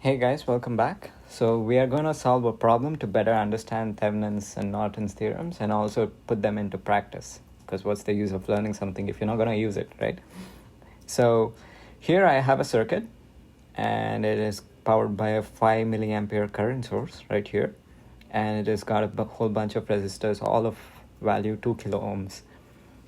Hey guys, welcome back. So we are going to solve a problem to better understand Thevenin's and Norton's theorems and also put them into practice. Because what's the use of learning something if you're not going to use it, right? So here I have a circuit and it is powered by a 5 milliampere current source right here. And it has got a whole bunch of resistors, all of value 2 kilo ohms.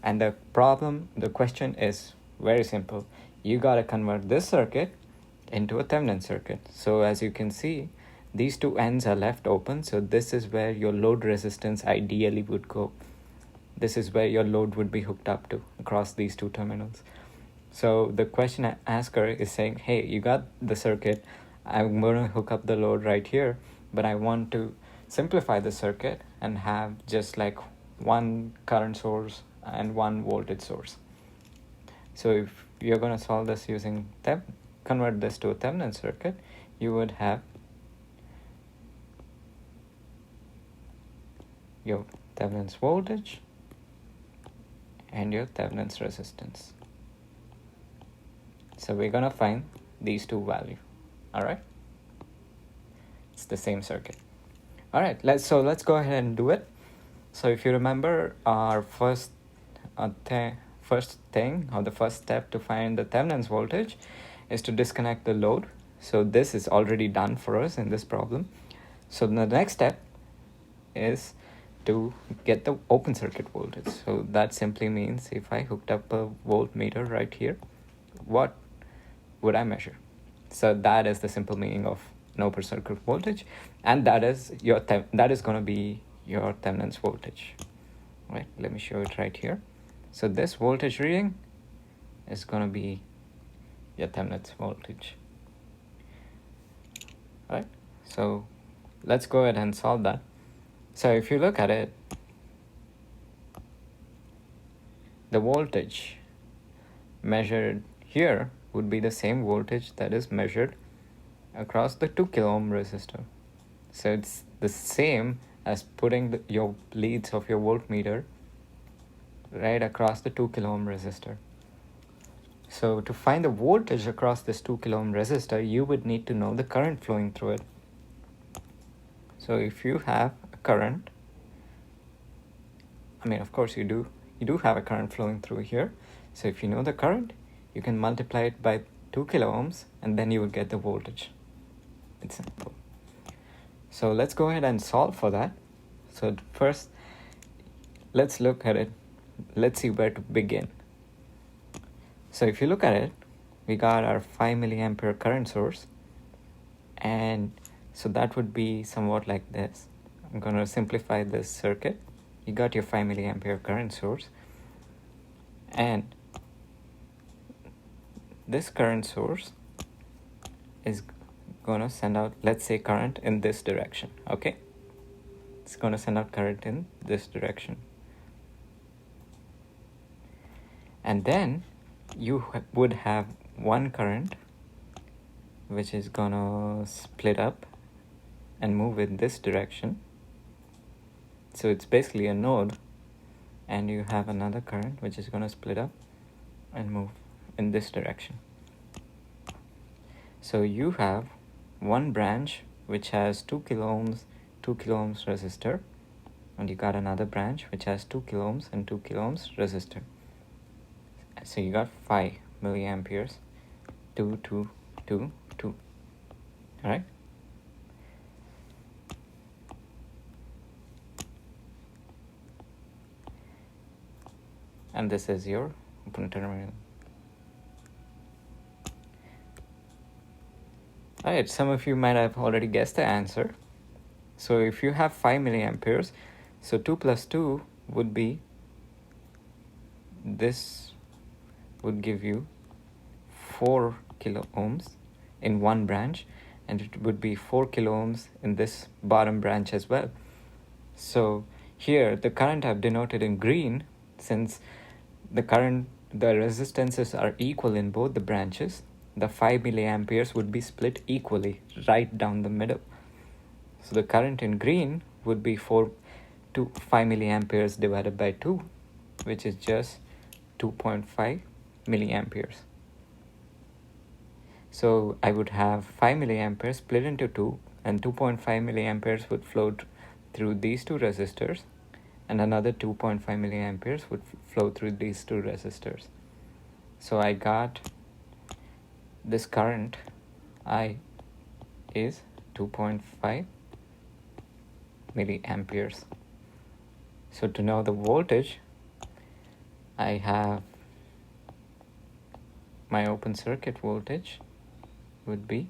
And the question is very simple. You got to convert this circuit into a Thevenin circuit. So as you can see, these two ends are left open. So this is where your load resistance ideally would go. This is where your load would be hooked up to across these two terminals. So the question asker is saying, hey, you got the circuit. I'm going to hook up the load right here, but I want to simplify the circuit and have just like one current source and one voltage source. So if you're going to solve this using convert this to a Thevenin circuit, you would have your Thevenin's voltage and your Thevenin's resistance. So we're going to find these two values. All right. It's the same circuit. All right. Let's go ahead and do it. So if you remember our first thing or the first step to find the Thevenin's voltage is to disconnect the load. So this is already done for us in this problem. So the next step is to get the open circuit voltage. So that simply means if I hooked up a voltmeter right here, what would I measure? So that is the simple meaning of an open circuit voltage, and that is going to be your Thevenin's voltage. Right? Let me show it right here. So this voltage reading is going to be your Thevenin's voltage. Right? So let's go ahead and solve that. So if you look at it, the voltage measured here would be the same voltage that is measured across the 2 kilo ohm resistor. So it's the same as putting your leads of your voltmeter right across the 2 kilo ohm resistor. So to find the voltage across this 2 kilo ohm resistor, you would need to know the current flowing through it. So if you have a current, of course you do have a current flowing through here. So if you know the current, you can multiply it by 2 kilo ohms and then you will get the voltage. It's simple. So let's go ahead and solve for that. So first, let's look at it. Let's see where to begin. So if you look at it, we got our 5 milliampere current source. And so that would be somewhat like this. I'm going to simplify this circuit. You got your 5 milliampere current source. And this current source is going to send out, let's say, current in this direction. Okay? It's going to send out current in this direction. And then you would have one current which is going to split up and move in this direction. So it's basically a node, and you have another current which is going to split up and move in this direction. So you have one branch which has 2 kilo ohms resistor, and you got another branch which has 2 kilo ohms and 2 kilo ohms resistor. So you got 5 milliamperes, 2, 2, 2, 2. All right? And this is your open terminal. All right, some of you might have already guessed the answer. So if you have 5 milliamperes, so 2 plus 2 would be, this would give you 4 kilo ohms in one branch, and it would be 4 kilo ohms in this bottom branch as well. So here the current I've denoted in green, since the resistances are equal in both the branches, the 5 milliamperes would be split equally right down the middle. So the current in green would be 5 milliamperes divided by 2, which is just 2.5 milliamperes. So I would have 5 milliamperes split into 2, and 2.5 milliamperes would flow through these two resistors, and another 2.5 milliamperes would flow through these two resistors. So I got this current I is 2.5 milliamperes. So to know the voltage, I have my open circuit voltage would be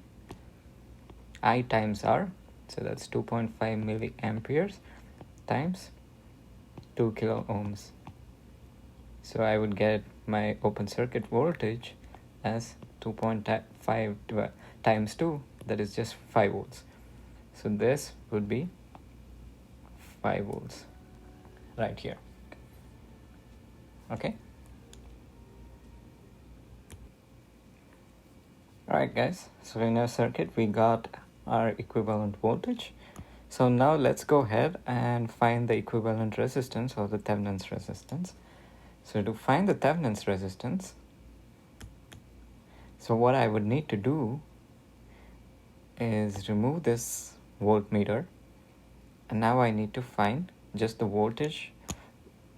I times R, so that's 2.5 milliamperes times 2 kilo ohms. So I would get my open circuit voltage as 2.5 times 2, that is just 5 volts. So this would be 5 volts right here. Okay. Alright guys, so in our circuit we got our equivalent voltage. So now let's go ahead and find the equivalent resistance, or the Thevenin's resistance. So to find the Thevenin's resistance, so what I would need to do is remove this voltmeter, and now I need to find just the voltage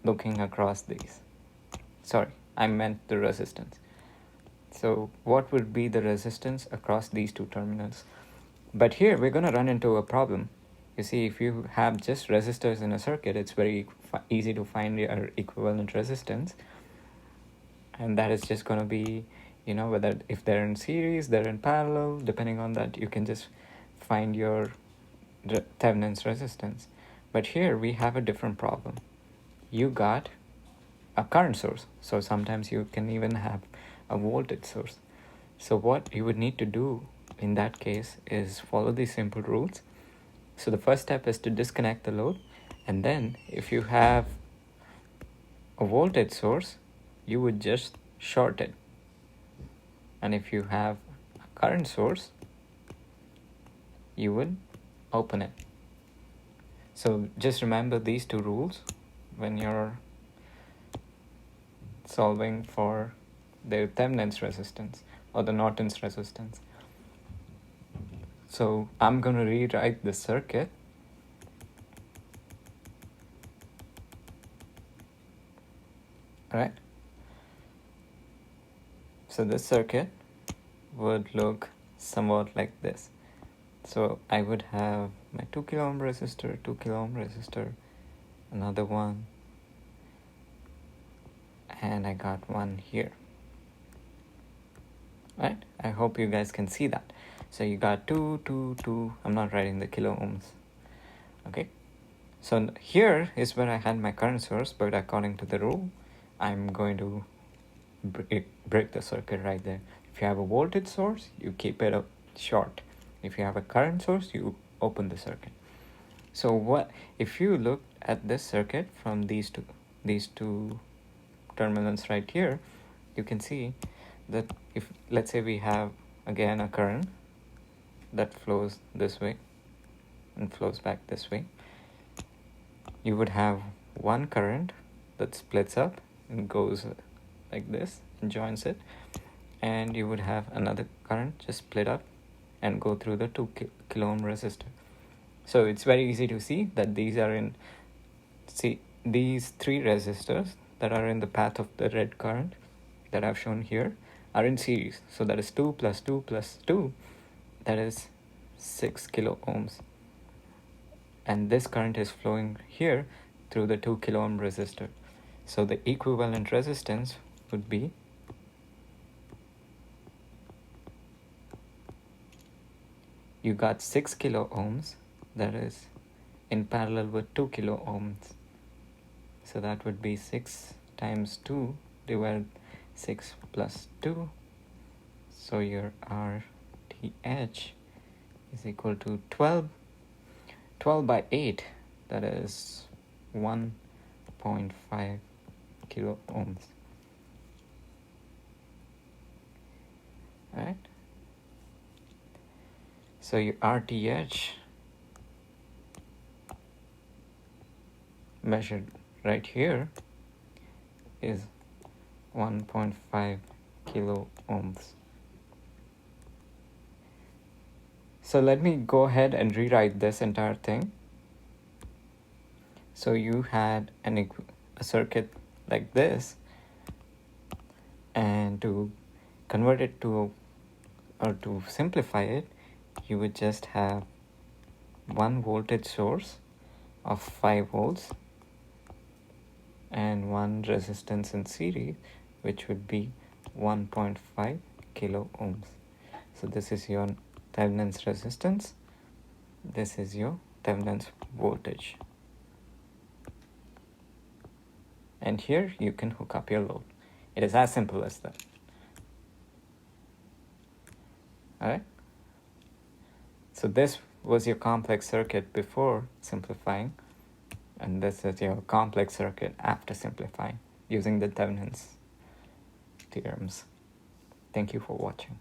looking across these. Sorry, I meant the resistance. So what would be the resistance across these two terminals? But here we're going to run into a problem. You see, if you have just resistors in a circuit, it's very easy to find your equivalent resistance. And that is just going to be, whether if they're in series, they're in parallel, depending on that, you can just find your Thevenin's resistance. But here we have a different problem. You got a current source. So sometimes you can even have a voltage source. So what you would need to do in that case is follow these simple rules. So the first step is to disconnect the load, and then if you have a voltage source, you would just short it. And if you have a current source, you would open it. So just remember these two rules when you're solving for the Thevenin's resistance or the Norton's resistance. So I'm going to rewrite the circuit. Alright. So this circuit would look somewhat like this. So I would have my 2 kilo ohm resistor, 2 kilo ohm resistor, another one, and I got one here. Right? I hope you guys can see that. So you got 2, 2, 2. I'm not writing the kilo ohms. Okay. So here is where I had my current source, but according to the rule, I'm going to break the circuit right there. If you have a voltage source, you keep it up short. If you have a current source, you open the circuit. So what if you look at this circuit from these two terminals right here, you can see that if, let's say, we have again a current that flows this way and flows back this way, you would have one current that splits up and goes like this and joins it, and you would have another current just split up and go through the 2 kilo ohm resistor. So it's very easy to see that these three resistors that are in the path of the red current that I've shown here are in series. So that is 2 plus 2 plus 2, that is 6 kilo ohms. And this current is flowing here through the 2 kilo ohm resistor. So the equivalent resistance would be you got 6 kilo ohms, that is in parallel with 2 kilo ohms. So that would be 6 times 2 divided 6 plus 2. So your RTH is equal to 12 by 8, that is 1.5 kilo ohms. Right? So your RTH measured right here is 1.5 kilo ohms. So let me go ahead and rewrite this entire thing. So you had a circuit like this, and to convert it to, or to simplify it, you would just have one voltage source of 5 volts and one resistance in series, which would be 1.5 kilo ohms. So this is your Thevenin's resistance, this is your Thevenin's voltage, and here you can hook up your load. It is as simple as that. Alright, so this was your complex circuit before simplifying, and this is your complex circuit after simplifying using the Thevenin's theorems. Thank you for watching.